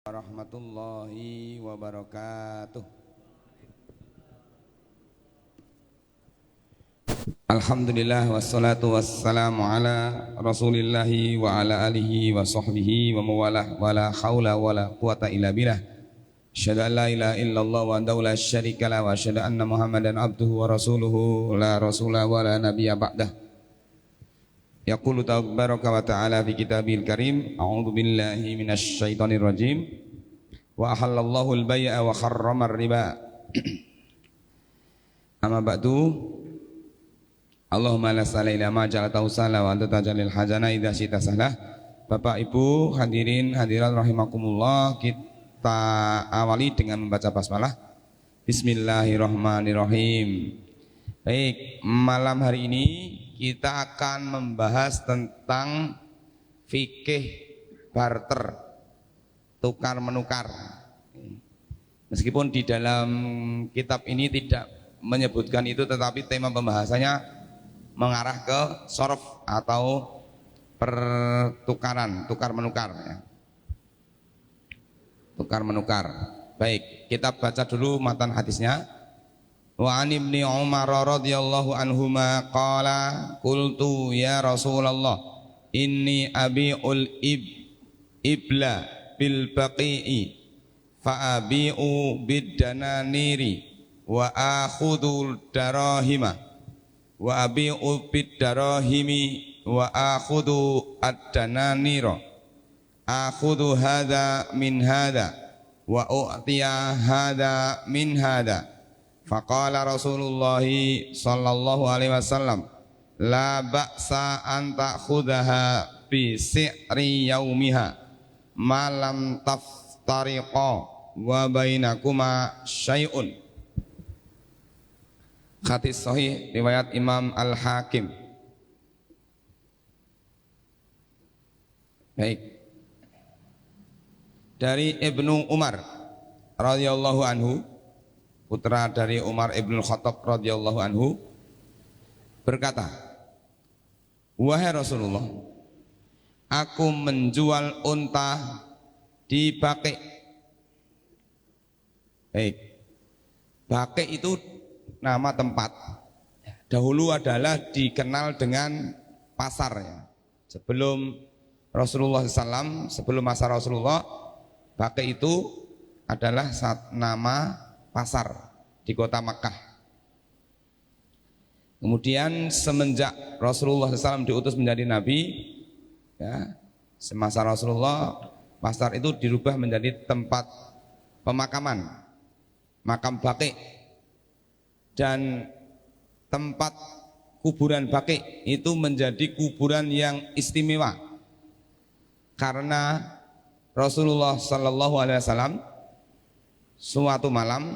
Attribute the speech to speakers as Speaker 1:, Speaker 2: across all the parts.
Speaker 1: warahmatullahi wabarakatuh. Alhamdulillah wassalatu wassalamu ala rasulillahi wa ala alihi wa sahbihi wa mawalah wa la hawla wa la quwata illa billah. Asyhadu an la ilaha illallah wa andahu la syarika lah wa asyhadu anna muhammadan abduhu wa rasuluhu la rasula wa la nabiyya ba'dah. Yaqulu tabaraka wa ta'ala fi kitabil karim, a'udzu billahi minasy syaithanir rajim, wa ahallallahu al-bai'a wa harrama ar-riba. Amma ba'du, Allahumma la sahla illa ma ja'altahu sahla wa anta taj'alul hazana idza syi'ta sahla. Bapak Ibu hadirin hadirat rahimakumullah, kita awali dengan membaca basmalah. Bismillahirrahmanirrahim. Baik, malam hari ini kita akan membahas tentang fikih barter, tukar menukar. Meskipun di dalam kitab ini tidak menyebutkan itu, tetapi tema pembahasannya mengarah ke sorof atau pertukaran, tukar menukar ya. Tukar menukar. Baik, kita baca dulu matan hadisnya. Wa an ibni Umar radhiyallahu anhuma qala qultu ya Rasulullah inni abi'ul ibla bil baqi'i fa abi'u bid dananiri wa akhudul darahima wa abi'u bid darahimi wa akhudu ad-dananira akhudu hadha min hadha wa u'tiya hadha min hadha. Faqala Rasulullah sallallahu alaihi wasallam la ba'sa an ta'khudhaha bi si'ri yaumiha ma lam taftariqa wa bainakuma syai'un. Hadis sahih riwayat Imam Al-Hakim. Baik. Dari Ibnu Umar radhiyallahu anhu, putra dari Umar ibn Khattab radhiyallahu anhu, berkata, wahai Rasulullah, aku menjual unta di Baqi'. Baik, Baqi' itu nama tempat. Dahulu adalah dikenal dengan pasar ya. Sebelum Rasulullah SAW, sebelum masa Rasulullah, Baqi' itu adalah nama pasar di kota Makkah. Kemudian semenjak Rasulullah SAW diutus menjadi nabi ya, semasa Rasulullah, pasar itu dirubah menjadi tempat pemakaman, makam Baqi'. Dan tempat kuburan Baqi' itu menjadi kuburan yang istimewa karena Rasulullah SAW suatu malam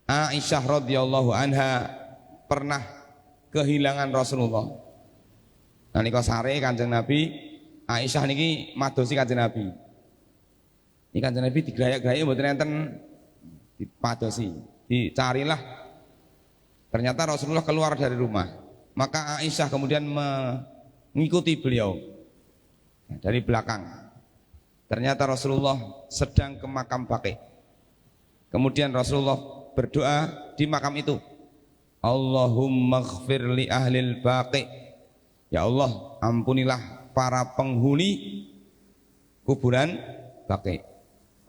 Speaker 1: Aisyah radhiyallahu anha pernah kehilangan Rasulullah. Nalika sare Kanjeng Nabi, Aisyah niki madosi Kanjeng Nabi. Ini Kanjeng Nabi digrayak-grayak mboten enten dipadosi, dicarilah. Ternyata Rasulullah keluar dari rumah. Maka Aisyah kemudian mengikuti beliau dari belakang. Ternyata Rasulullah sedang ke makam Baqi'. Kemudian Rasulullah berdoa di makam itu, Allahumma ighfir li ahlil Baqi'. Ya Allah, ampunilah para penghuni kuburan Baqi'.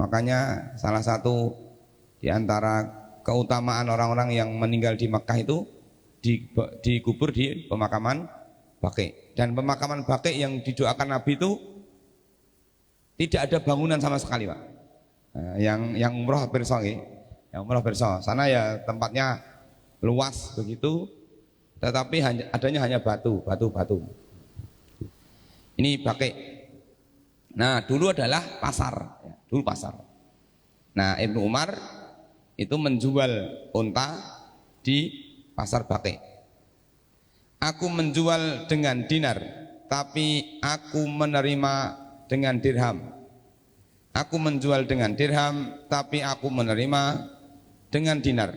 Speaker 1: Makanya salah satu di antara keutamaan orang-orang yang meninggal di Makkah itu dikubur di pemakaman Baqi'. Dan pemakaman Baqi' yang didoakan Nabi itu tidak ada bangunan sama sekali, Pak. Nah, yang umroh pirsa nggih. Yang umroh pirsa. Sana ya tempatnya luas begitu, tetapi adanya hanya batu. Ini Baqi'. Nah, dulu adalah pasar, ya, dulu pasar. Nah, Ibnu Umar itu menjual unta di pasar Baqi'. Aku menjual dengan dinar, tapi aku menerima dengan dirham. Aku menjual dengan dirham, tapi aku menerima dengan dinar.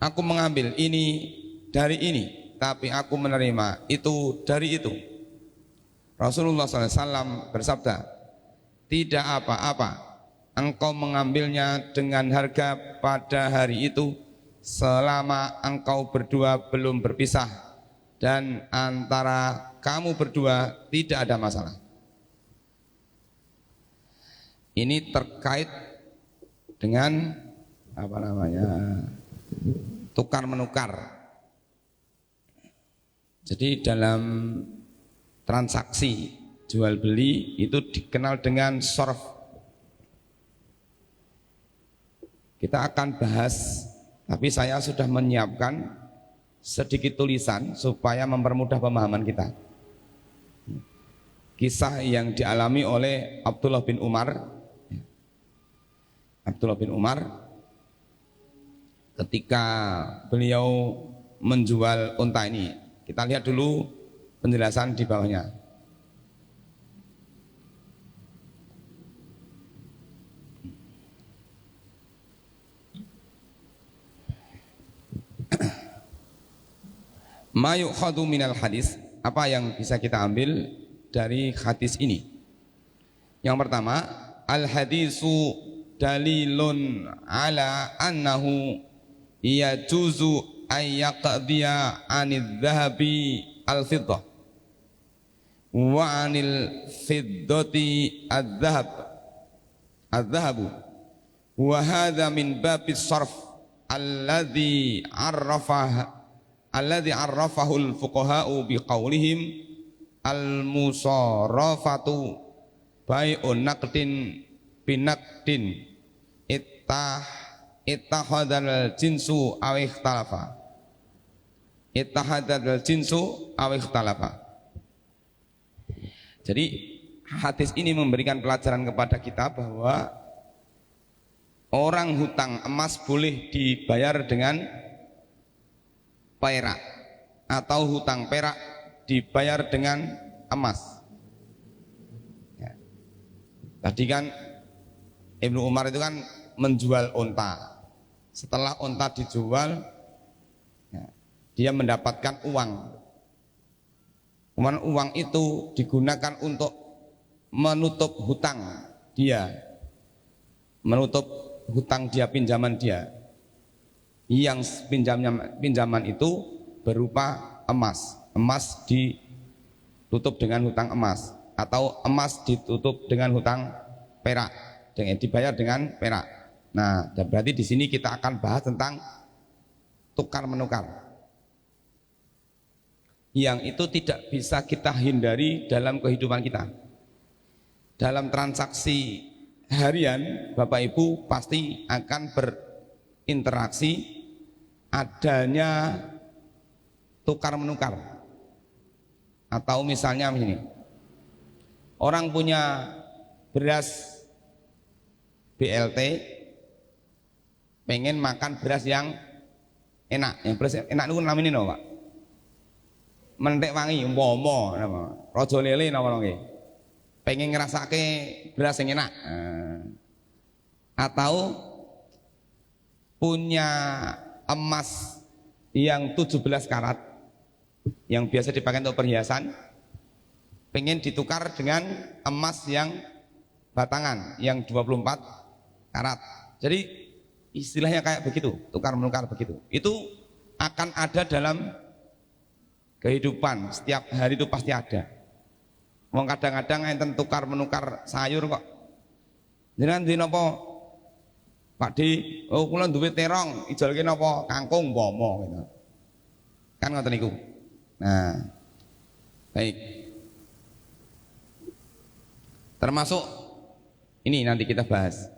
Speaker 1: Aku mengambil ini dari ini, tapi aku menerima itu dari itu. Rasulullah SAW bersabda, tidak apa-apa engkau mengambilnya dengan harga pada hari itu selama engkau berdua belum berpisah dan antara kamu berdua tidak ada masalah. Ini terkait dengan apa namanya, tukar menukar. Jadi dalam transaksi jual beli itu dikenal dengan sorf. Kita akan bahas, tapi saya sudah menyiapkan sedikit tulisan supaya mempermudah pemahaman kita. Kisah yang dialami oleh Abdullah bin Umar. Abdullah bin Umar ketika beliau menjual unta ini. Kita lihat dulu penjelasan di bawahnya. Ma yukhadu minal hadis, apa yang bisa kita ambil dari hadis ini? Yang pertama, al hadisu dalilun ala annahu yajuzu ayyaqdiya anil dhahabi al-fiddah wa anil fiddati al-dhahabu wa hadha min babis sarf alladhi arrafahu al-fuqaha'u biqaulihim al-musarafatu bai'un naqdin binaqdin ittahadal jinsu aw ikhtalafa. Ittahadal jinsu aw ikhtalafa. Jadi hadis ini memberikan pelajaran kepada kita bahwa orang hutang emas boleh dibayar dengan perak atau hutang perak dibayar dengan emas. Ya. Tadi kan Ibnu Umar itu kan menjual unta. Setelah unta dijual, ya, dia mendapatkan uang. Kemudian uang itu digunakan untuk menutup hutang dia, menutup hutang dia, pinjaman dia. Yang pinjaman itu berupa emas. Emas ditutup dengan hutang emas, atau emas ditutup dengan hutang perak. Dibayar dengan perak. Nah, dan berarti di sini kita akan bahas tentang tukar menukar. Yang itu tidak bisa kita hindari dalam kehidupan kita. Dalam transaksi harian, Bapak Ibu pasti akan berinteraksi adanya tukar menukar. Atau misalnya begini, orang punya beras BLT, pengen makan beras yang enak. Yang beras enak itu namanya apa, Pak? Mentek wangi, umpama raja lele napa nggih. Pengen ngrasake beras yang enak. Atau punya emas yang 17 karat yang biasa dipakai untuk perhiasan, pengen ditukar dengan emas yang batangan yang 24 karat. Jadi istilahnya kayak begitu, tukar menukar begitu. Itu akan ada dalam kehidupan, setiap hari itu pasti ada. Wong kadang-kadang enten tukar menukar sayur kok. Jenengan ndi napa? Pak Di, oh kula duwe terong, ijolke napa? Kangkung umpama gitu. Kan ngoten niku. Nah, baik. Termasuk ini nanti kita bahas.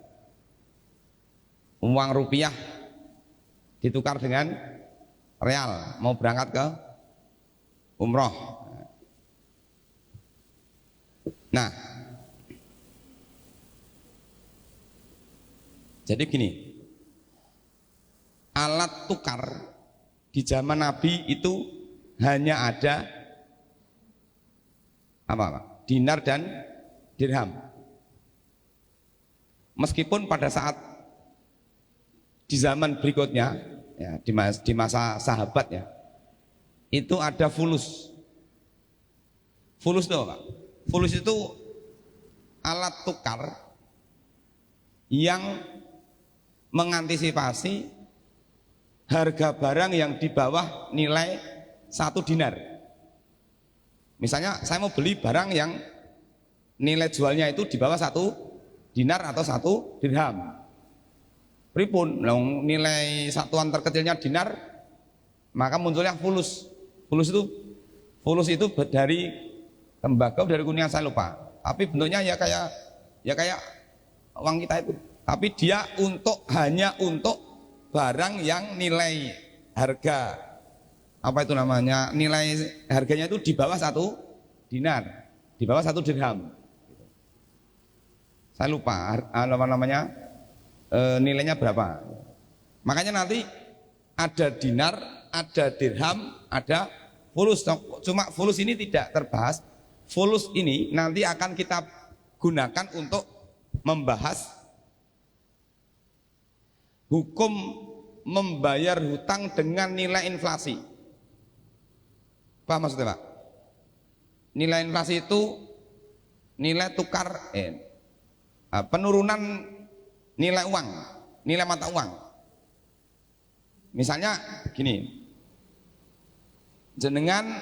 Speaker 1: Uang rupiah ditukar dengan real, mau berangkat ke umroh. Nah, jadi gini, alat tukar di zaman Nabi itu hanya ada apa? Dinar dan dirham. Meskipun pada saat di zaman berikutnya, ya, di masa sahabat ya, itu ada fulus. Fulus itu apa? Fulus itu alat tukar yang mengantisipasi harga barang yang di bawah nilai 1 dinar. Misalnya saya mau beli barang yang nilai jualnya itu di bawah 1 dinar atau 1 dirham. Pripun? Nilai satuan terkecilnya dinar, maka munculnya fulus. Fulus itu dari tembakau, dari kuningan saya lupa. Tapi bentuknya ya kayak uang kita itu. Tapi dia hanya untuk barang yang nilai harga apa itu namanya, nilai harganya itu di bawah 1 dinar, di bawah 1 dirham. Saya lupa apa namanya, nilainya berapa. Makanya nanti ada dinar, ada dirham, ada fulus. Cuma fulus ini tidak terbahas. Fulus ini nanti akan kita gunakan untuk membahas hukum membayar hutang dengan nilai inflasi. Paham maksudnya Pak? Nilai inflasi itu nilai tukar penurunan nilai uang, nilai mata uang. Misalnya begini, jenengan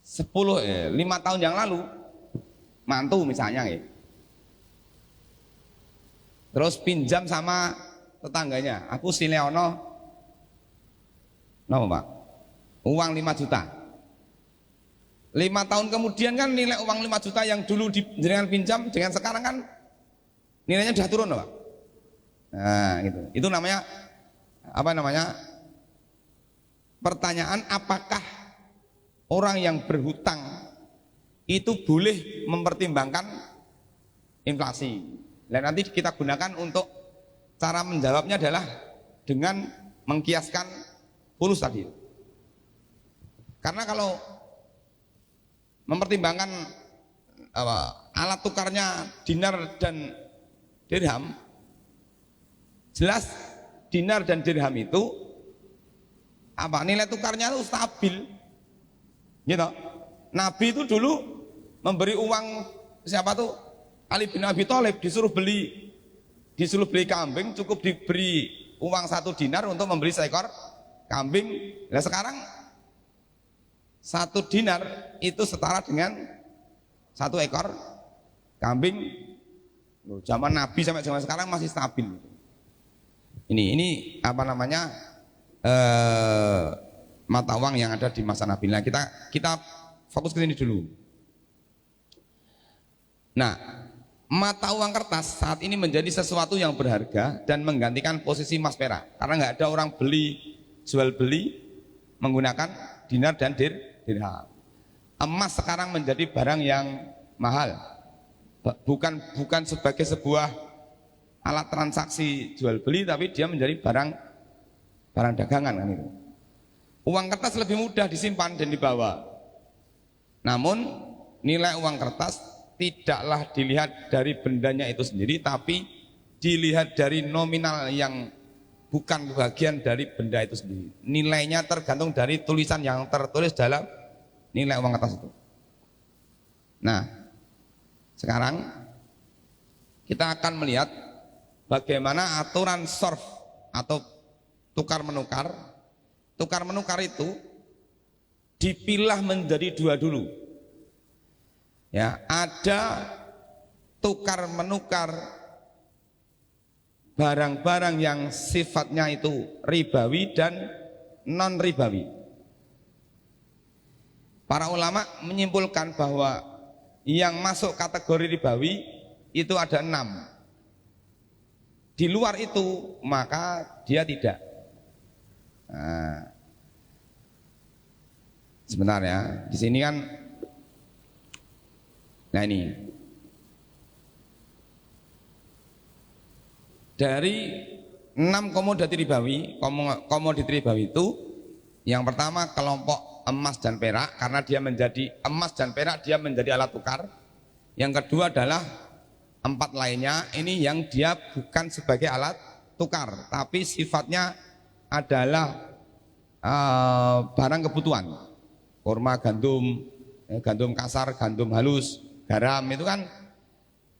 Speaker 1: 5 tahun yang lalu mantu misalnya terus pinjam sama tetangganya, aku sileono Pak, uang 5 juta. 5 tahun kemudian kan nilai uang 5 juta yang dulu jenengan pinjam dengan sekarang kan nilainya sudah turun Pak. Nah gitu. Itu namanya apa namanya, pertanyaan apakah orang yang berhutang itu boleh mempertimbangkan inflasi. Dan nanti kita gunakan untuk cara menjawabnya adalah dengan mengkiaskan fulus tadi. Karena kalau mempertimbangkan alat tukarnya dinar dan dirham, jelas dinar dan dirham itu nilai tukarnya itu stabil, gitu. Nabi itu dulu memberi uang siapa tuh, Ali bin Abi Thalib, disuruh beli kambing, cukup diberi uang 1 dinar untuk membeli seekor kambing. Nah sekarang 1 dinar itu setara dengan 1 ekor kambing. Zaman Nabi sampai zaman sekarang masih stabil. Ini apa namanya, mata uang yang ada di masa Nabi. Nah kita fokus ke sini dulu. Nah, mata uang kertas saat ini menjadi sesuatu yang berharga dan menggantikan posisi emas perak, karena nggak ada orang jual beli menggunakan dinar dan dirham. Emas sekarang menjadi barang yang mahal, bukan sebagai sebuah alat transaksi jual beli, tapi dia menjadi barang dagangan kan itu. Uang kertas lebih mudah disimpan dan dibawa. Namun nilai uang kertas tidaklah dilihat dari bendanya itu sendiri, tapi dilihat dari nominal yang bukan bagian dari benda itu sendiri. Nilainya tergantung dari tulisan yang tertulis dalam nilai uang kertas itu. Nah, sekarang kita akan melihat bagaimana aturan sorf atau tukar menukar. Tukar menukar itu dipilah menjadi 2 dulu. Ya, ada tukar menukar barang-barang yang sifatnya itu ribawi dan non ribawi. Para ulama menyimpulkan bahwa yang masuk kategori ribawi itu ada 6. Di luar itu maka dia tidak. Nah, sebentar ya, di sini kan, nah ini dari 6 komoditi ribawi itu, yang pertama kelompok emas dan perak, karena dia menjadi emas dan perak, dia menjadi alat tukar. Yang kedua adalah 4 lainnya, ini yang dia bukan sebagai alat tukar, tapi sifatnya adalah barang kebutuhan. Kurma, gandum kasar, gandum halus, garam itu kan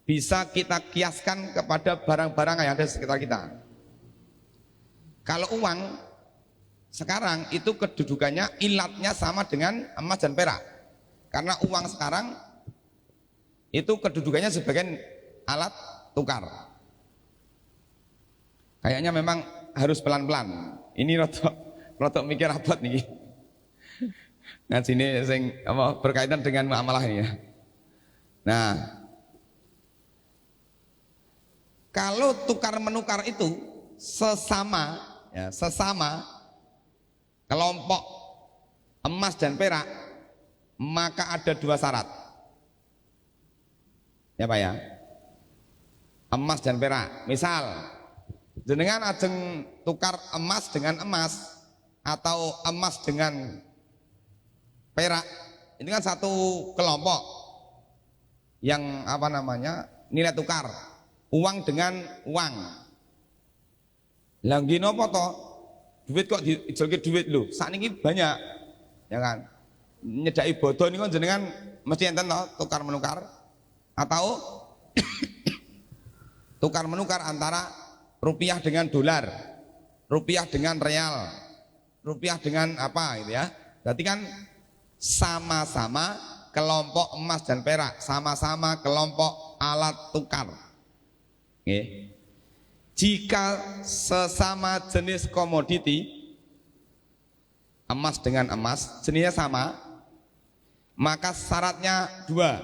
Speaker 1: bisa kita kiaskan kepada barang-barang yang ada di sekitar kita. Kalau uang sekarang itu kedudukannya ilatnya sama dengan emas dan perak. Karena uang sekarang itu kedudukannya sebagai alat tukar. Kayaknya memang harus pelan-pelan. Ini rotok mikir abot nih. Nah sini berkaitan dengan muamalah ini ya. Nah, kalau tukar menukar itu sesama kelompok emas dan perak, maka ada dua syarat. Ya Pak ya. Emas dan perak. Misal jenengan ajeng tukar emas dengan emas atau emas dengan perak, ini kan satu kelompok yang nilai tukar uang dengan uang. Lagi nopo toh duit kok dijolke duit lho, sakniki banyak ya kan, nyedaki bodoh ini kan jenengan mesti enten toh tukar menukar atau tukar menukar antara rupiah dengan dolar, rupiah dengan real, rupiah dengan apa gitu ya. Berarti kan sama-sama kelompok emas dan perak, sama-sama kelompok alat tukar. Oke. Jika sesama jenis komoditi, emas dengan emas, jenisnya sama, maka syaratnya dua,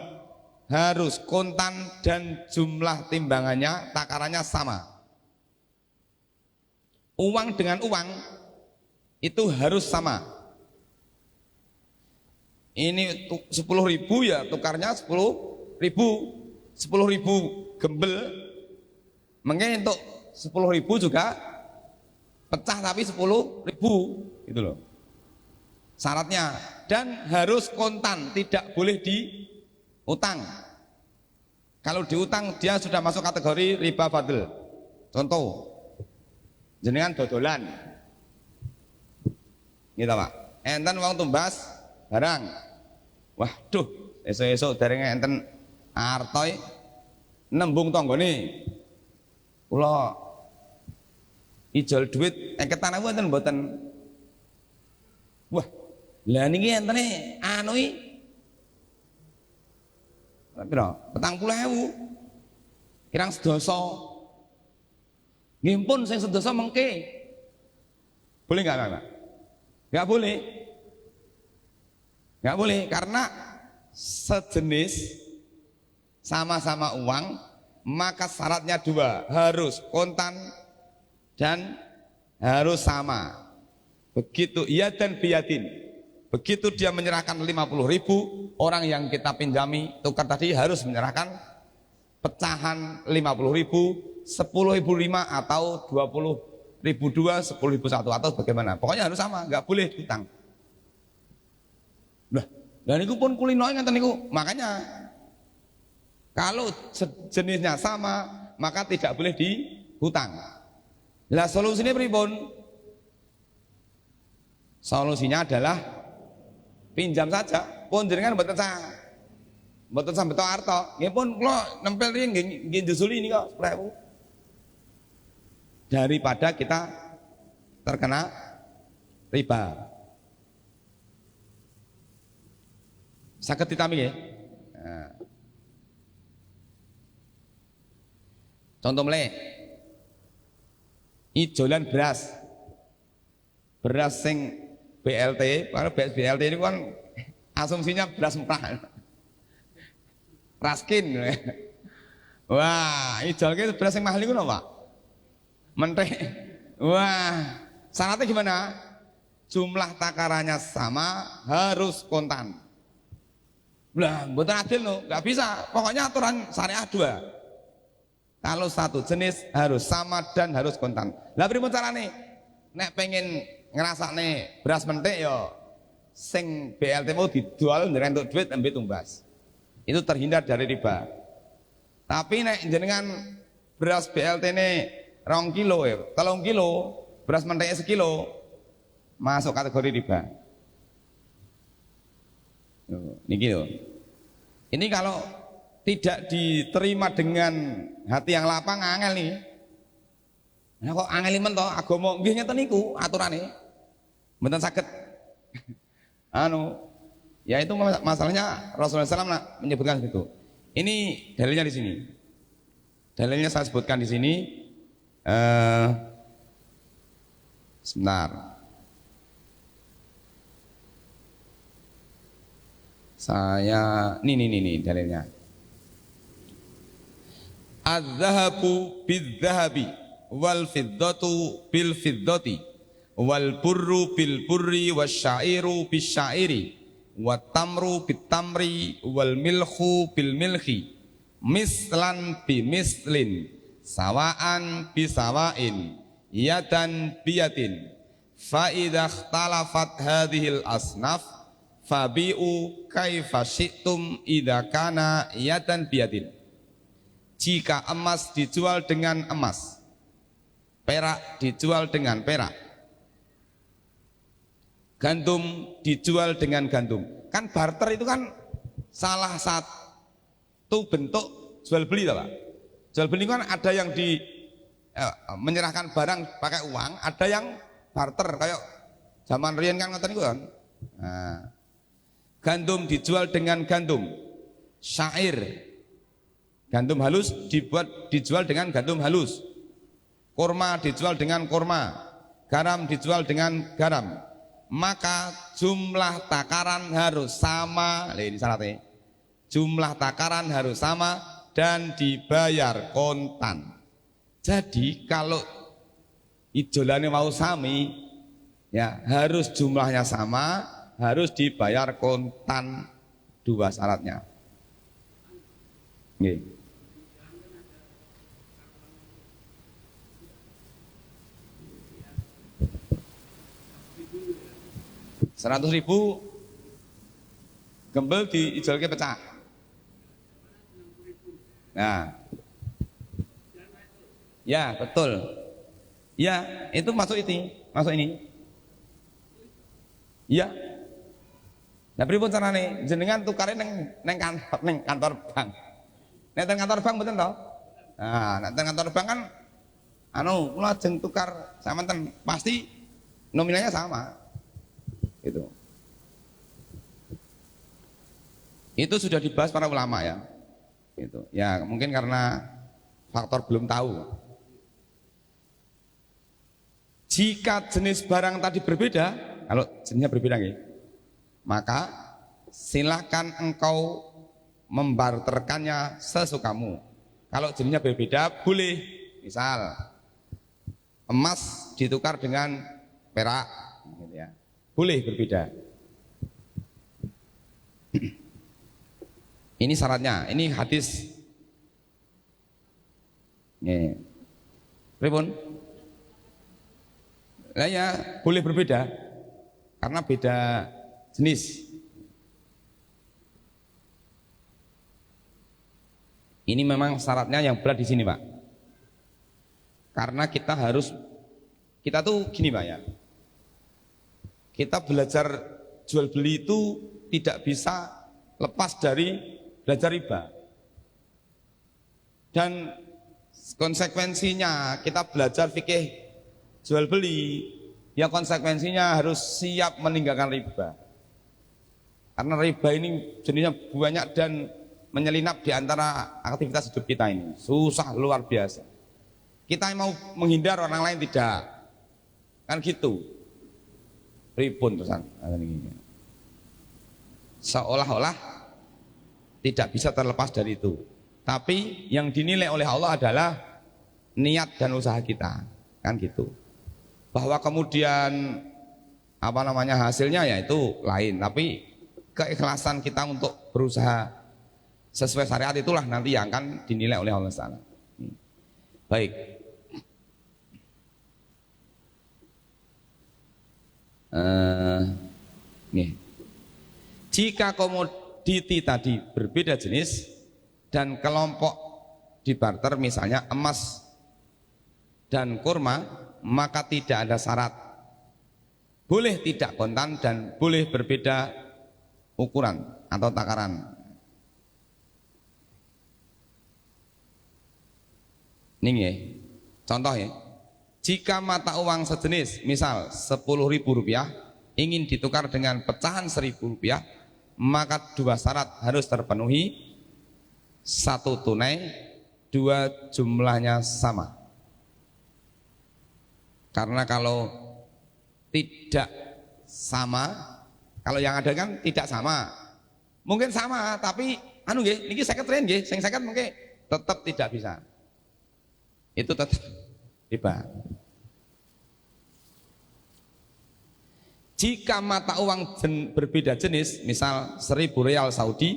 Speaker 1: harus kontan dan jumlah timbangannya, takarannya sama. Uang dengan uang itu harus sama. Ini 10.000 ya tukarnya 10.000, 10.000 gembel, mungkin untuk 10.000 juga pecah tapi 10.000 gitu loh syaratnya, dan harus kontan, tidak boleh diutang. Kalau diutang dia sudah masuk kategori riba fadl. Contoh jenengan dodolan gitu Pak, enten uang tumbas barang, waduh esok-esok derenge enten artoy nembung tanggane kula ijol duit engketan aku enten mboten. Wah, lah niki entene anu iki pira? 40.000 kirang sedasa. Nggih pun sing sedasa mengke. Boleh enggak, Pak? Enggak boleh. Enggak boleh karena sejenis sama-sama uang, maka syaratnya dua, harus kontan dan harus sama. Begitu iya dan biadin, begitu dia menyerahkan 50.000, orang yang kita pinjami tukar tadi harus menyerahkan pecahan 50.000, 10.005 atau 20.002, 10.001 atau bagaimana, pokoknya harus sama, nggak boleh hutang. Dan itu pun kulino ngeten niku, makanya kalau jenisnya sama maka tidak boleh dihutang. Lah solusinya pripun? Solusinya adalah pinjam saja. Pun jenengan mboten sampe to arto. Nggih pun kula nempel iki nggih njusuli nika 10.000. Daripada kita terkena riba. Saged ditami nggih. Nah. Contoh meleh, ijolan beras sing BLT, karena BLT ini kan asumsinya beras murah, raskin, wah ijolnya beras yang mahal itu Pak, menteh, wah syaratnya gimana? Jumlah takarannya sama, harus kontan. Lah, mboten adil no, nggak bisa. Pokoknya aturan syariah dua. Kalau satu jenis harus sama dan harus kontan. Lah pripun carane? Nek pengen ngrasakne beras menthik ya sing BLT mau dijual nrentuk duit ambil tumbas. Itu terhindar dari riba. Tapi nek jenengan beras BLT ne 2 kilo ya, 3 kilo, beras menthiknya 1 kilo masuk kategori riba. Niki lho. Ini kalau tidak diterima dengan hati yang lapang angel nih. Nah kok angel men to agama nggih ngeten niku aturane. Mboten saged ya itu masalahnya Rasulullah SAW menyebutkan itu. Ini dalilnya di sini. Dalilnya saya sebutkan di sini. Sebentar. Saya nih dalilnya. Az-zahabu bil-zahabi wal fiddatu bil fiddati wal burru bil burri wasyairu bis syairi wat tamru bit tamri wal milhu bil milhi mislan bi mislin sawaan bi sawain yadan biyatin fa idza ikhtalafat hadhil asnaf fabi'u kaifa syi'tum idza kana yadan biyatin. Jika emas dijual dengan emas, perak dijual dengan perak, gandum dijual dengan gandum. Kan barter itu kan salah satu bentuk jual beli, Pak. Jual beli kan ada yang menyerahkan barang pakai uang, ada yang barter kayak zaman riyen kan ngoten niku kan. Nah, gandum dijual dengan gandum, syair gandum halus dijual dengan gandum halus, kurma dijual dengan kurma, garam dijual dengan garam, maka jumlah takaran harus sama. Ini syaratnya, jumlah takaran harus sama dan dibayar kontan. Jadi kalau idolane mau sami, ya harus jumlahnya sama, harus dibayar kontan, dua syaratnya. Nggih. 100.000 gembel diijolke pecah. Nah, ya betul. Ya itu masuk ini. Ya. Nah pripun carane jenengan tukare neng kantor bank. Nek teng kantor bank mboten to? Nah, nek teng kantor bank kan kula ajeng tukar samanten pasti nominalnya sama. Itu sudah dibahas para ulama ya. Itu. Ya, mungkin karena faktor belum tahu. Jika jenis barang tadi berbeda, kalau jenisnya berbeda nih, maka silakan engkau membarterkannya sesukamu. Kalau jenisnya berbeda boleh, misal emas ditukar dengan perak, gitu ya. Boleh berbeda. Ini syaratnya, ini hadis. Nih, pripun? Lah ya boleh berbeda karena beda jenis. Ini memang syaratnya yang berat di sini, Pak. Karena kita tuh gini, Pak ya. Kita belajar jual beli itu tidak bisa lepas dari belajar riba. Dan konsekuensinya kita belajar fikih jual beli, ya konsekuensinya harus siap meninggalkan riba. Karena riba ini jenisnya banyak dan menyelinap di antara aktivitas hidup kita ini. Susah luar biasa. Kita mau menghindar, orang lain tidak. Kan gitu. Pripun terusan seolah-olah tidak bisa terlepas dari itu. Tapi yang dinilai oleh Allah adalah niat dan usaha kita, kan gitu. Bahwa kemudian hasilnya ya itu lain, tapi keikhlasan kita untuk berusaha sesuai syariat itulah nanti yang akan dinilai oleh Allah Taala. Baik. Nih. Jika komoditi tadi berbeda jenis dan kelompok dibarter misalnya emas dan kurma, maka tidak ada syarat. Boleh tidak kontan dan boleh berbeda ukuran atau takaran. Ning ya. Contoh ya. Jika mata uang sejenis, misal Rp10.000 ingin ditukar dengan pecahan Rp1.000, maka dua syarat harus terpenuhi. Satu tunai, dua jumlahnya sama. Karena kalau tidak sama, kalau yang ada kan tidak sama. Mungkin sama, tapi anu nggih, niki 50 yen nggih, sing 50 mungkin tetap tidak bisa. Itu tetap riba. Jika mata uang berbeda jenis, misal Rp1.000 Saudi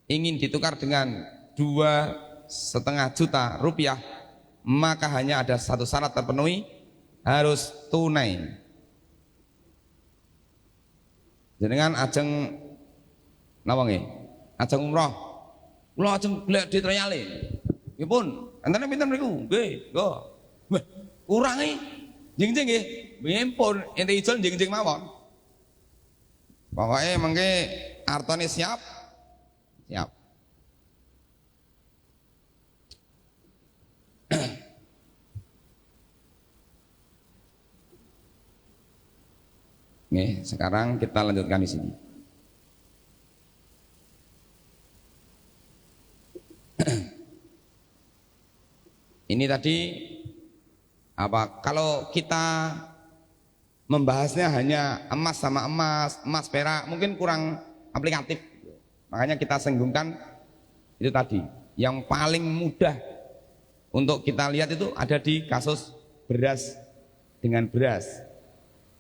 Speaker 1: ingin ditukar dengan 2,5 juta rupiah, maka hanya ada satu syarat terpenuhi, harus tunai. Jenengan ajeng napa nggih? Ajeng umroh. Kula ajeng golek duit reale. Nggih pun, entene pinten mriku? Nggih, nggo. Wah, kurangi. Jeng-jeng nggih. Nggih pun, ente ijol jeng-jeng mawon. Pokoke mengke artone siap. Siap. Nih, sekarang kita lanjutkan di sini. Ini tadi apa? Kalau kita membahasnya hanya emas sama emas, emas perak, mungkin kurang aplikatif. Makanya kita senggungkan itu tadi. Yang paling mudah untuk kita lihat itu ada di kasus beras dengan beras.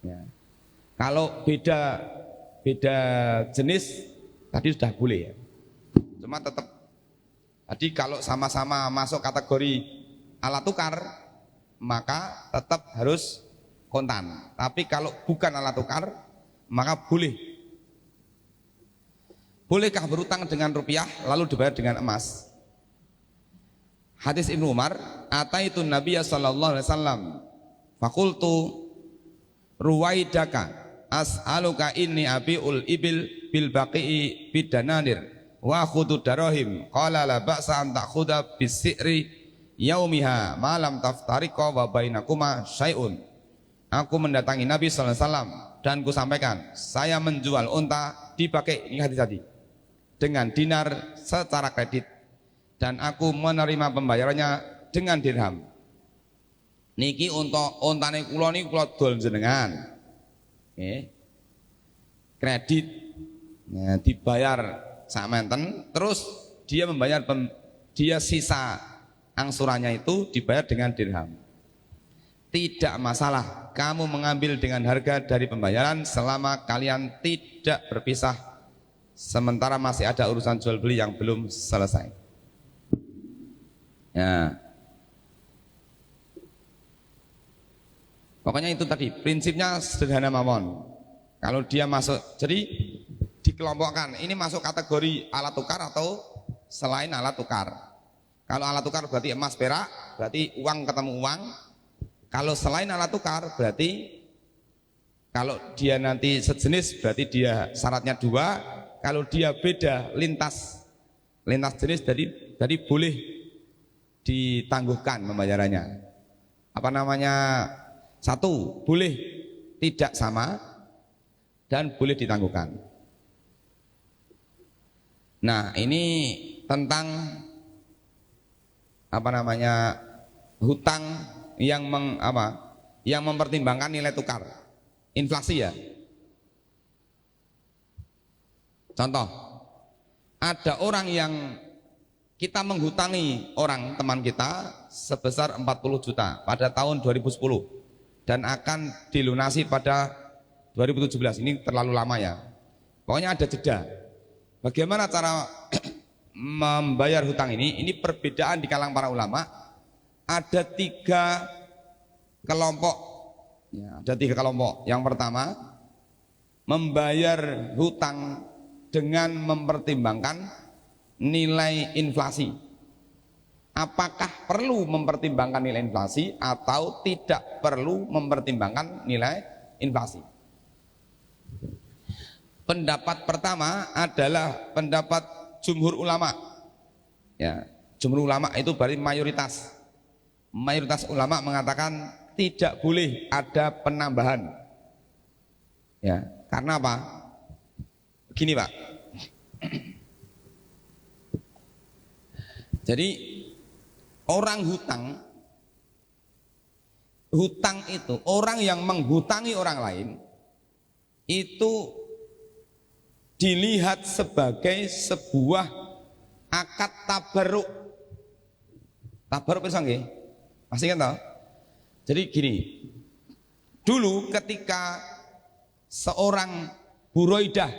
Speaker 1: Ya. Kalau beda jenis tadi sudah boleh ya. Cuma tetap tadi kalau sama-sama masuk kategori alat tukar maka tetap harus kontan. Tapi kalau bukan alat tukar maka boleh. Bolehkah berutang dengan rupiah lalu dibayar dengan emas? Hadis Ibnu Umar, ataitu Nabiya sallallahu alaihi wasallam fakultu ruwaidaka as'aluka inni abiul ibil bil baqi'i bidananir wa khudu darahim qala la ba'sa an ta'khudha bis-si'ri yaumiha ma lam taftariqa wa bainakuma syai'un. Aku mendatangi Nabi sallallahu alaihi wasallam dan ku sampaikan, saya menjual unta dipakai, ini hadis tadi, dengan dinar secara kredit dan aku menerima pembayarannya dengan dirham. Niki untuk ontane kula niki kula dol jenengan. Kredit ya, dibayar samenten, terus dia membayar dia sisa angsurannya itu dibayar dengan dirham. Tidak masalah kamu mengambil dengan harga dari pembayaran selama kalian tidak berpisah sementara masih ada urusan jual beli yang belum selesai. Ya. Pokoknya itu tadi, prinsipnya sederhana mawon. Kalau dia masuk, jadi dikelompokkan, ini masuk kategori alat tukar atau selain alat tukar. Kalau alat tukar berarti emas perak, berarti uang ketemu uang. Kalau selain alat tukar berarti kalau dia nanti sejenis berarti dia syaratnya dua. Kalau dia beda lintas jenis jadi boleh ditangguhkan pembayarannya. Apa namanya? Satu, boleh tidak sama dan boleh ditangguhkan. Nah, ini tentang apa namanya? Hutang yang yang mempertimbangkan nilai tukar. Inflasi ya. Contoh, ada orang yang kita menghutangi orang teman kita sebesar 40 juta pada tahun 2010 dan akan dilunasi pada 2017. Ini terlalu lama ya. Pokoknya ada jeda. Bagaimana cara membayar hutang ini? Ini perbedaan di kalangan para ulama. Ada tiga kelompok. Ya, ada tiga kelompok. Yang pertama, membayar hutang dengan mempertimbangkan nilai inflasi. Apakah perlu mempertimbangkan nilai inflasi atau tidak perlu mempertimbangkan nilai inflasi? Pendapat pertama adalah pendapat jumhur ulama. Ya, jumhur ulama itu berarti mayoritas. mayoritas ulama mengatakan tidak boleh ada penambahan. Ya, karena apa? Begini Pak. Jadi orang hutang itu, orang yang menghutangi orang lain itu dilihat sebagai sebuah akad tabarruk. Tabarruk bisa nggih? Masih kan tahu? Jadi gini, dulu ketika seorang Buraidah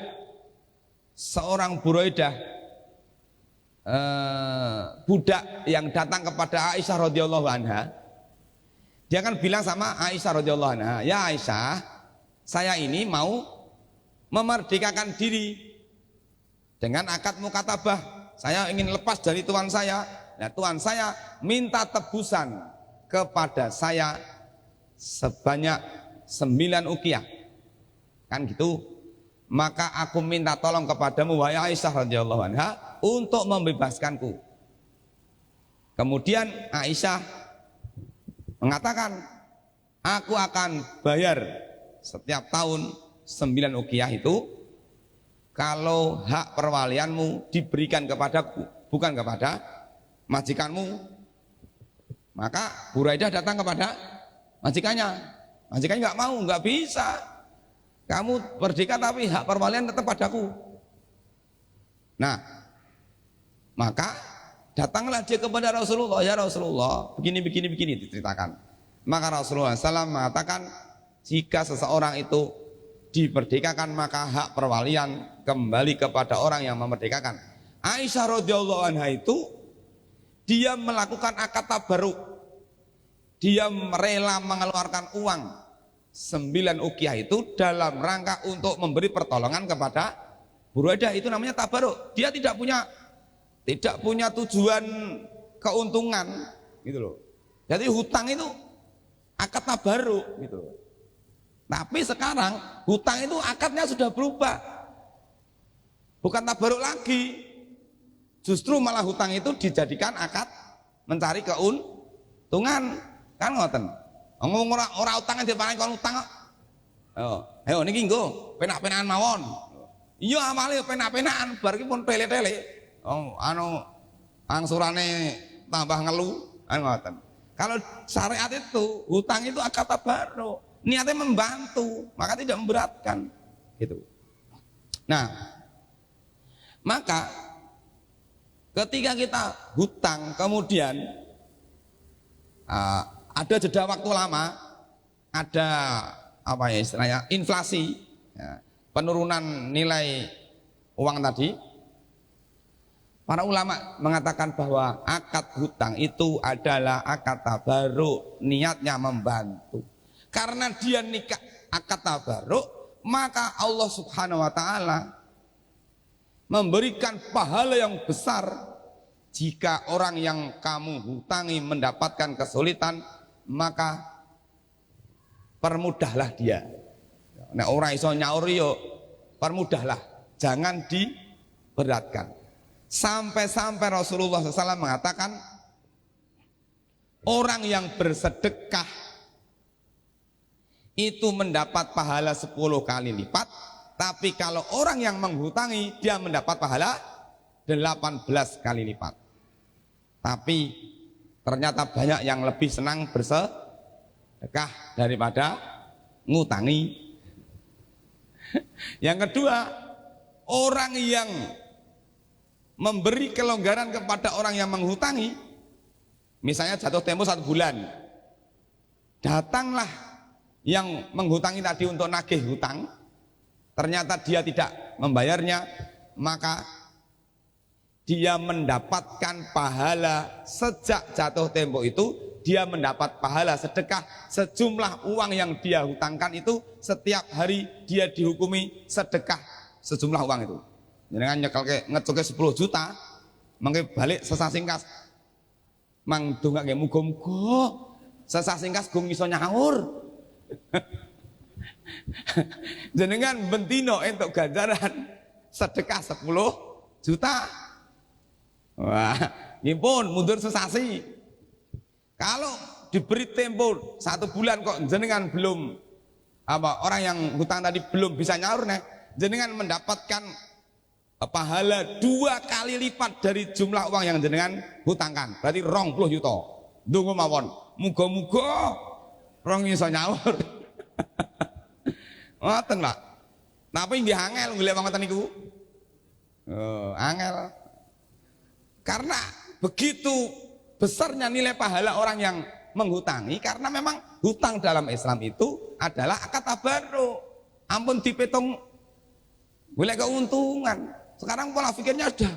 Speaker 1: budak yang datang kepada Aisyah radhiyallahu anha, dia kan bilang sama Aisyah radhiyallahu anha, ya Aisyah, saya ini mau memerdekakan diri dengan akad mukatabah. Saya ingin lepas dari tuan saya. Nah, tuan saya minta tebusan kepada saya sebanyak 9 uqiyah. Kan gitu. Maka aku minta tolong kepadamu wahai Aisyah radhiyallahu anha untuk membebaskanku. Kemudian Aisyah mengatakan, aku akan bayar setiap tahun 9 uqiyah itu kalau hak perwalianmu diberikan kepadaku, bukan kepada majikanmu. Maka Buraidah datang kepada majikannya. Majikannya nggak mau, nggak bisa. Kamu merdeka tapi hak perwalian tetap padaku. Nah, maka datanglah dia kepada Rasulullah, ya Rasulullah, begini diceritakan. Maka Rasulullah SAW mengatakan, jika seseorang itu dimerdekakan maka hak perwalian kembali kepada orang yang memerdekakan. Aisyah radhiyallahu anha itu dia melakukan akad tabarruk. Dia rela mengeluarkan uang 9 uqiyah itu dalam rangka untuk memberi pertolongan kepada Buraidah. Itu namanya tabarruk. Dia tidak punya tujuan keuntungan gitu loh. Jadi hutang itu akad tabarruk gitu loh. Tapi sekarang hutang itu akadnya sudah berubah. Bukan tabarruk lagi. Justru malah hutang itu dijadikan akad mencari keuntungan. Kan ngoten. Ngomong ora utang diparani kon utang kok. Ayo niki nggo penak-penakan mawon. Iya amale penak-penakan bar ki pun tele-tele. Angsurane tambah ngelu, kan ngoten. Kalau syariat itu hutang itu akad tabarruk. Niatnya membantu, maka tidak memberatkan gitu. Nah, maka ketika kita hutang kemudian ada jeda waktu lama, ada apa ya istilahnya inflasi, ya, penurunan nilai uang tadi, para ulama mengatakan bahwa akad hutang itu adalah akad tabarruk, niatnya membantu. Karena dia nikah akad tabarruk, maka Allah Subhanahu wa taala memberikan pahala yang besar jika orang yang kamu hutangi mendapatkan kesulitan, maka permudahlah dia. Nah, orang iso nyaur yo permudahlah, jangan diberatkan. Sampai-sampai Rasulullah SAW mengatakan orang yang bersedekah itu mendapat pahala 10 kali lipat, tapi kalau orang yang menghutangi dia mendapat pahala 18 kali lipat. Tapi ternyata banyak yang lebih senang bersedekah daripada ngutangi. Yang kedua, orang yang memberi kelonggaran kepada orang yang menghutangi, misalnya jatuh tempo 1 bulan, datanglah yang menghutangi tadi untuk nagih hutang, ternyata dia tidak membayarnya, maka dia mendapatkan pahala sejak jatuh tempo itu, dia mendapat pahala sedekah sejumlah uang yang dia hutangkan itu. Setiap hari dia dihukumi sedekah sejumlah uang itu. Jangan ngecoke 10 juta, mangke balik sesasingkas mang dongake muga-muga sesasingkas gung iso nyaur. Jenengan bentino entuk ganjaran sedekah 10 juta. Wah, nggih pun mundur sesasi. Kalau diberi tempo 1 bulan kok jenengan belum orang yang hutang tadi belum bisa nyaur nih, jenengan mendapatkan pahala 2 kali lipat dari jumlah uang yang jenengan hutangkan. Berarti 20 juta. Ndonga mawon. Muga-muga rong iso nyaur. Ngoten, Pak. Tapi nggih angel golek wong ngoten niku. Angel. Karena begitu besarnya nilai pahala orang yang menghutangi, karena memang hutang dalam Islam itu adalah akad tabarruk. Ampun dipitung golek keuntungan. Sekarang pola pikirnya sudah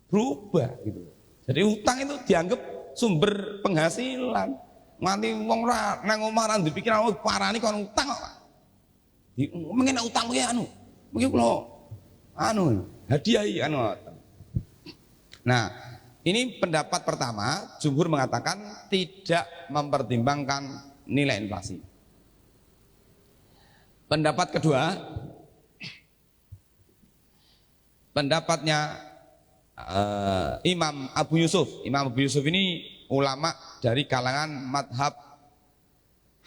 Speaker 1: berubah gitu. Jadi hutang itu dianggap sumber penghasilan. Nganti wong ora nang omah ra dipikir parani kon utang kok. Mungkin utang kuwi mungkin kula hadiahi Nah, ini pendapat pertama, jumhur mengatakan tidak mempertimbangkan nilai inflasi. Pendapat kedua, pendapatnya Imam Abu Yusuf. Imam Abu Yusuf ini ulama dari kalangan madhab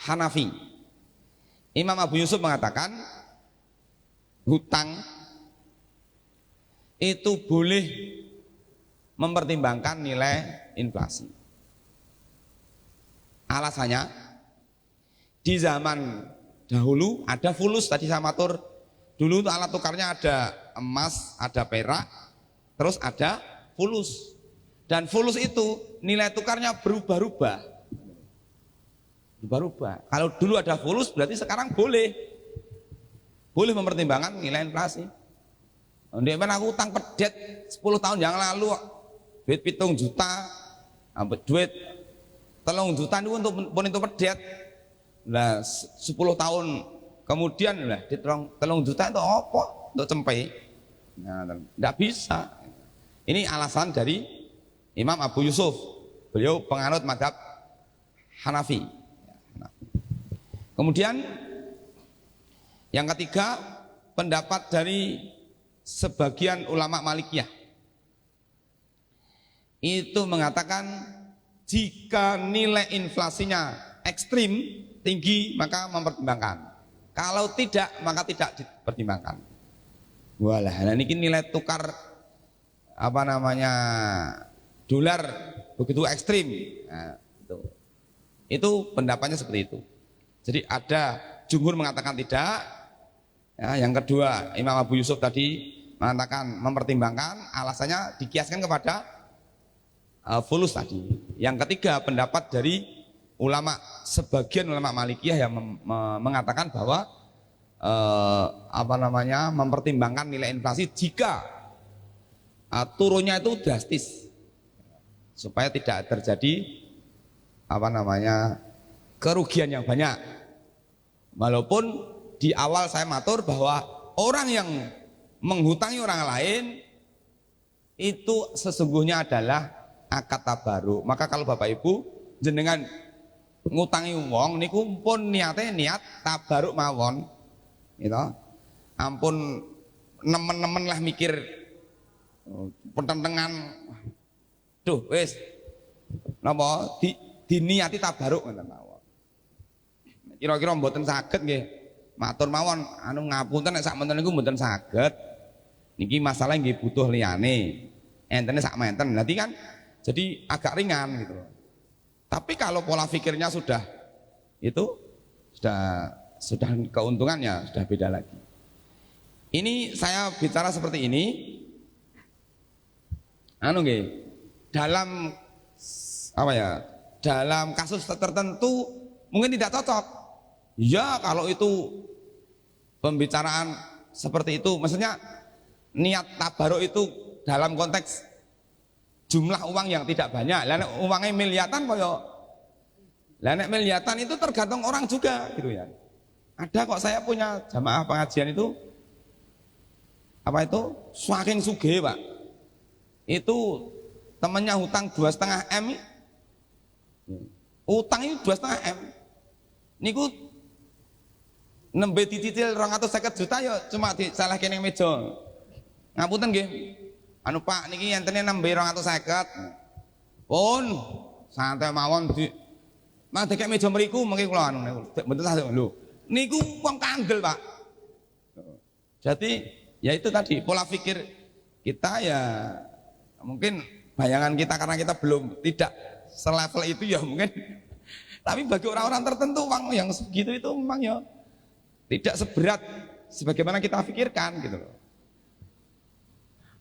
Speaker 1: Hanafi. Imam Abu Yusuf mengatakan hutang itu boleh mempertimbangkan nilai inflasi. Alasannya, di zaman dahulu ada fulus, tadi saya matur, dulu itu alat tukarnya ada emas, ada perak, terus ada fulus. Dan fulus itu nilai tukarnya berubah-ubah. Kalau dulu ada fulus berarti sekarang boleh mempertimbangkan nilai inflasi. Ndek men aku utang pedet 10 tahun yang lalu, duit 7 juta, ambek duit 3 juta itu untuk pun itu pedet. Nah 10 tahun kemudian lah di 3 juta itu apa? Untuk cempe. Nah, tidak bisa. Ini alasan dari Imam Abu Yusuf. Beliau penganut mazhab Hanafi. Kemudian yang ketiga, pendapat dari sebagian ulama Malikiyah itu mengatakan jika nilai inflasinya ekstrim tinggi maka mempertimbangkan, kalau tidak maka tidak dipertimbangkan. Walah, nah ini nilai tukar dolar begitu ekstrim. Nah, itu pendapatnya seperti itu. Jadi ada jumhur mengatakan tidak. Ya, yang kedua Imam Abu Yusuf tadi mengatakan mempertimbangkan, alasannya dikiaskan kepada fulus tadi. Yang ketiga pendapat dari sebagian ulama Malikiyah yang mengatakan bahwa mempertimbangkan nilai inflasi jika turunnya itu drastis supaya tidak terjadi kerugian yang banyak. Walaupun di awal saya matur bahwa orang yang menghutangi orang lain itu sesungguhnya adalah akad tabarruk. Maka kalau Bapak Ibu jenengan ngutangi wong niku pun niat tabarruk mawon. Gitu. Ampun nemen-nemen lah mikir pertentangan. Duh, wis napa diniati tabarruk ngoten mawon. Kira-kira mboten saged nggih. Matur mawon ngapunten nek sak menten niku mboten saged. Niki masalah nggih butuh liyane. Entene sak menten. Nanti kan jadi agak ringan gitu. Tapi kalau pola pikirnya sudah keuntungannya sudah beda lagi. Ini saya bicara seperti ini. Dalam kasus tertentu mungkin tidak cocok. Ya kalau itu pembicaraan seperti itu, maksudnya niat tabaruk itu dalam konteks jumlah uang yang tidak banyak. Lah nek uangnya miliatan miliatan itu tergantung orang juga gitu ya. Ada kok, saya punya jamaah pengajian itu saking sugih Pak. Itu temennya hutang 2,5 M. Utang itu 2,5 M. Niku nembe dicicil 250 juta ya cuma disalahke ning meja. Ngapunten nggih. Pak niki entene nembe 250. Pun santai mawon di mah dekek meja mriku mengki kula anu niku. Mboten sah lho. Niku wong kandel, Pak. Jadi ya itu tadi pola pikir kita ya mungkin bayangan kita karena kita belum tidak selevel itu ya mungkin. Tapi bagi orang-orang tertentu uang yang segitu itu memang ya tidak seberat sebagaimana kita pikirkan gitu loh.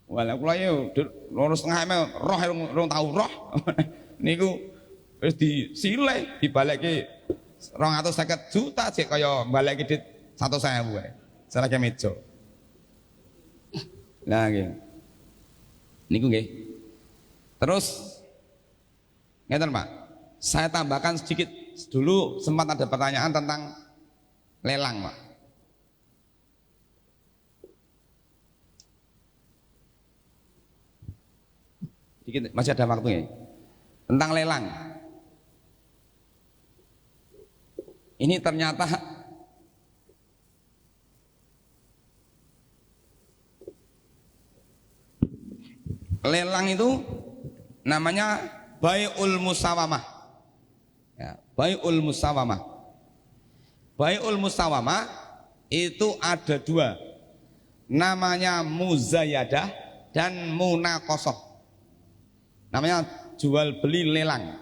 Speaker 1: Walau kula ya lurus tengah emel roh rong tau roh niku wis disileh dibalekke 250 juta cek kaya balekke dit 100.000 wae. Serage meja. Nah nggih. Niku nggih. Terus ngeten Pak. Saya tambahkan sedikit dulu sempat ada pertanyaan tentang lelang Pak. Dikit masih ada waktunya. Tentang lelang. Ini ternyata lelang itu namanya bai'ul musawamah. Ya, bai'ul musawamah. Bai'ul musawamah itu ada dua. Namanya muzayadah dan munaqashah. Namanya jual beli lelang.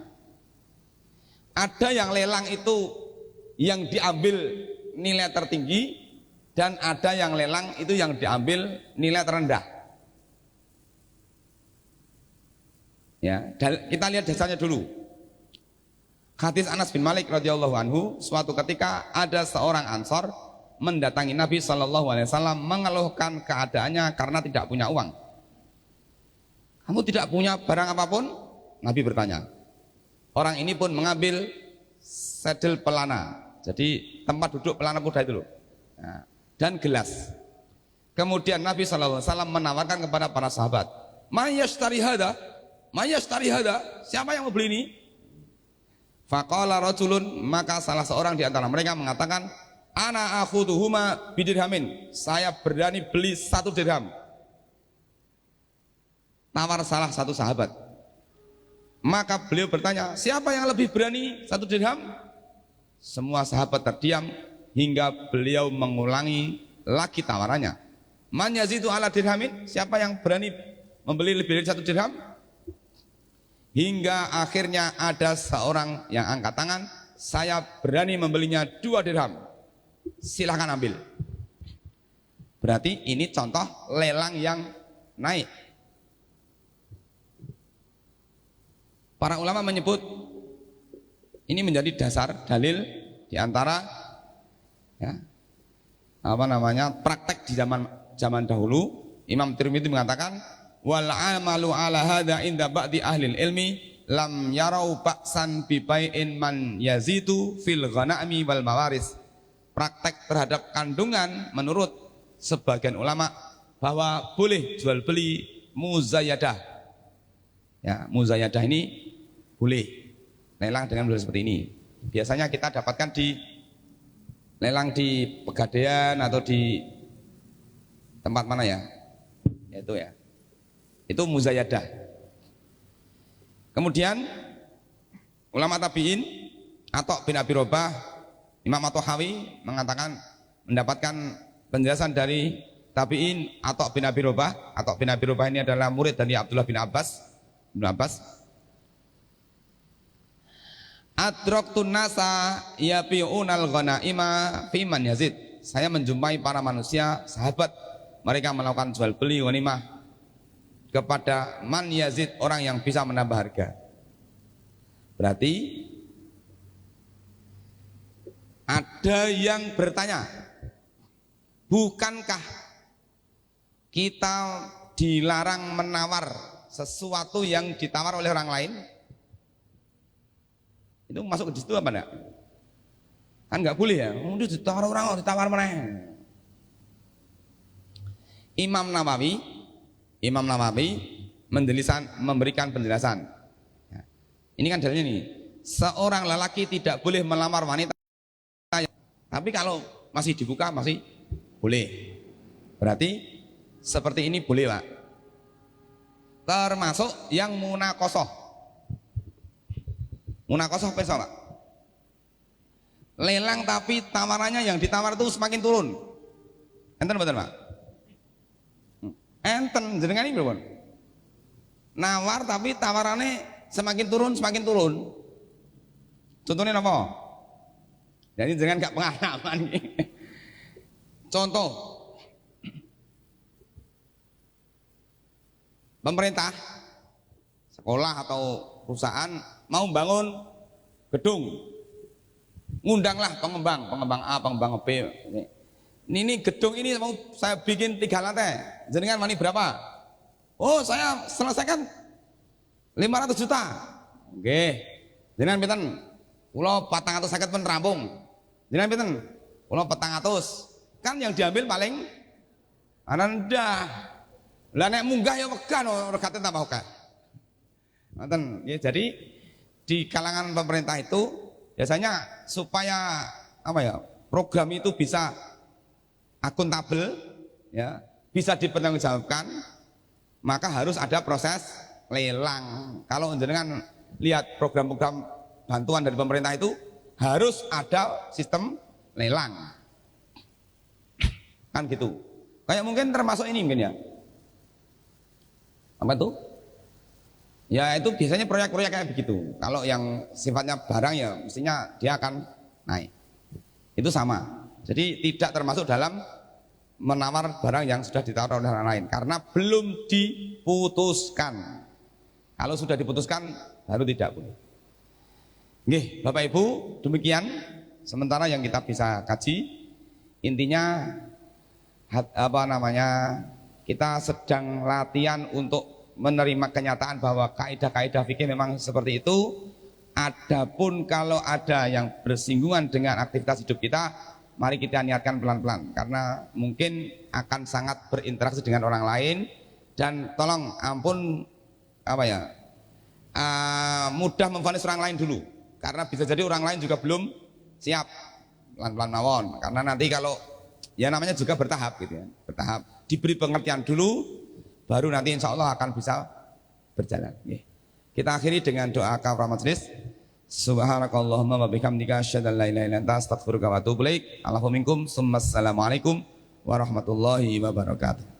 Speaker 1: Ada yang lelang itu yang diambil nilai tertinggi dan ada yang lelang itu yang diambil nilai terendah. Ya, kita lihat dasarnya dulu. Hadis Anas bin Malik radhiyallahu anhu, suatu ketika ada seorang Ansor mendatangi Nabi sallallahu alaihi wasallam mengeluhkan keadaannya karena tidak punya uang. Kamu tidak punya barang apapun? Nabi bertanya. Orang ini pun mengambil sedel pelana, jadi tempat duduk pelana kuda itu loh, nah, dan gelas. Kemudian Nabi SAW menawarkan kepada para sahabat, Mayashtari hada, siapa yang mau beli ini? Faqala rajulun, maka salah seorang di antara mereka mengatakan, ana akhuduhuma bidirhamin, saya berani beli 1 dirham. Tawar salah satu sahabat. Maka beliau bertanya, siapa yang lebih berani 1 dirham? Semua sahabat terdiam hingga beliau mengulangi lagi tawarannya. Man yazidu ala dirhamin? Siapa yang berani membeli lebih dari 1 dirham? Hingga akhirnya ada seorang yang angkat tangan, saya berani membelinya 2 dirham. Silahkan ambil. Berarti ini contoh lelang yang naik. Para ulama menyebut ini menjadi dasar dalil diantara ya, praktek di zaman dahulu. Imam Tirmidzi mengatakan wal amalu ala hadza inda ba'di ahli ilmi lam yarau ba'san bi bai'in man yazitu fil ghanami wal mawaris. Praktek terhadap kandungan menurut sebagian ulama bahwa boleh jual beli muzayadah. Ya, muzayadah ini boleh lelang dengan model seperti ini. Biasanya kita dapatkan di lelang di Pegadaian atau di tempat mana ya? Itu ya. Itu muzayadah. Kemudian ulama tabi'in Atok bin Abi Robah, Imam At-Tahawi mengatakan mendapatkan penjelasan dari tabi'in Atok bin Abi Robah. Atok bin Abi Robah ini adalah murid dari Abdullah bin Abbas. Adroktun nasa yapi'unal ghanaima fiman yazid. Saya menjumpai para manusia, sahabat, mereka melakukan jual beli ghanimah kepada man yazid, orang yang bisa menambah harga. Berarti ada yang bertanya, bukankah kita dilarang menawar sesuatu yang ditawar oleh orang lain? Itu masuk ke situ apa enggak? Kan enggak boleh ya. Udah ditawar orang, ditawar mana? Imam Nawawi memberikan penjelasan. Ya. Ini kan dalilnya nih. Seorang lelaki tidak boleh melamar wanita. Tapi kalau masih dibuka masih boleh. Berarti seperti ini boleh, Pak. Termasuk yang munaqashah. Munakosah pirsa Pak? Lelang tapi tawarannya yang ditawar itu semakin turun. Enten betul Pak? Enten jenengan ini berapa? Nawar tapi tawarannya semakin turun semakin turun. Contohnya apa? Jadi jangan gak pengalaman. Contoh, pemerintah, sekolah atau perusahaan mau bangun gedung, ngundanglah pengembang A, pengembang B. Ini gedung ini mau saya bikin 3 lantai, jenengan mani berapa? Oh saya selesaikan 500 juta. Oke, jenengan pinten? Kula 450 pun rampung. Jenengan pinten? Kula 400. Kan yang diambil paling rendah. Lah nek munggah ya wegah regate tambah akeh. Ngoten ya, jadi di kalangan pemerintah itu biasanya supaya apa ya? Program itu bisa akuntabel ya, bisa dipertanggungjawabkan, maka harus ada proses lelang. Kalau jenengan lihat program-program bantuan dari pemerintah itu harus ada sistem lelang. Kan gitu. Kayak mungkin termasuk ini mungkin ya. Apa itu? Ya itu biasanya proyek-proyek kayak begitu. Kalau yang sifatnya barang ya mestinya dia akan naik. Itu sama. Jadi tidak termasuk dalam menawar barang yang sudah ditawar oleh orang lain karena belum diputuskan. Kalau sudah diputuskan baru tidak boleh. Nggih, Bapak Ibu, demikian sementara yang kita bisa kaji. Intinya kita sedang latihan untuk menerima kenyataan bahwa kaidah-kaidah fikih memang seperti itu. Adapun kalau ada yang bersinggungan dengan aktivitas hidup kita, mari kita niatkan pelan-pelan karena mungkin akan sangat berinteraksi dengan orang lain. Dan tolong ampun mudah memvonis orang lain dulu karena bisa jadi orang lain juga belum siap. Pelan-pelan mawon karena nanti kalau ya namanya juga bertahap gitu ya, bertahap diberi pengertian dulu baru nanti insya Allah akan bisa berjalan. Kita akhiri dengan doa kafaratul majelis. Subhanakallahumma wa bihamdika asyhadu an la ilaha illa anta astaghfiruka wa atubu ilaik. Allahu minkum, assalamualaikum warahmatullahi wabarakatuh.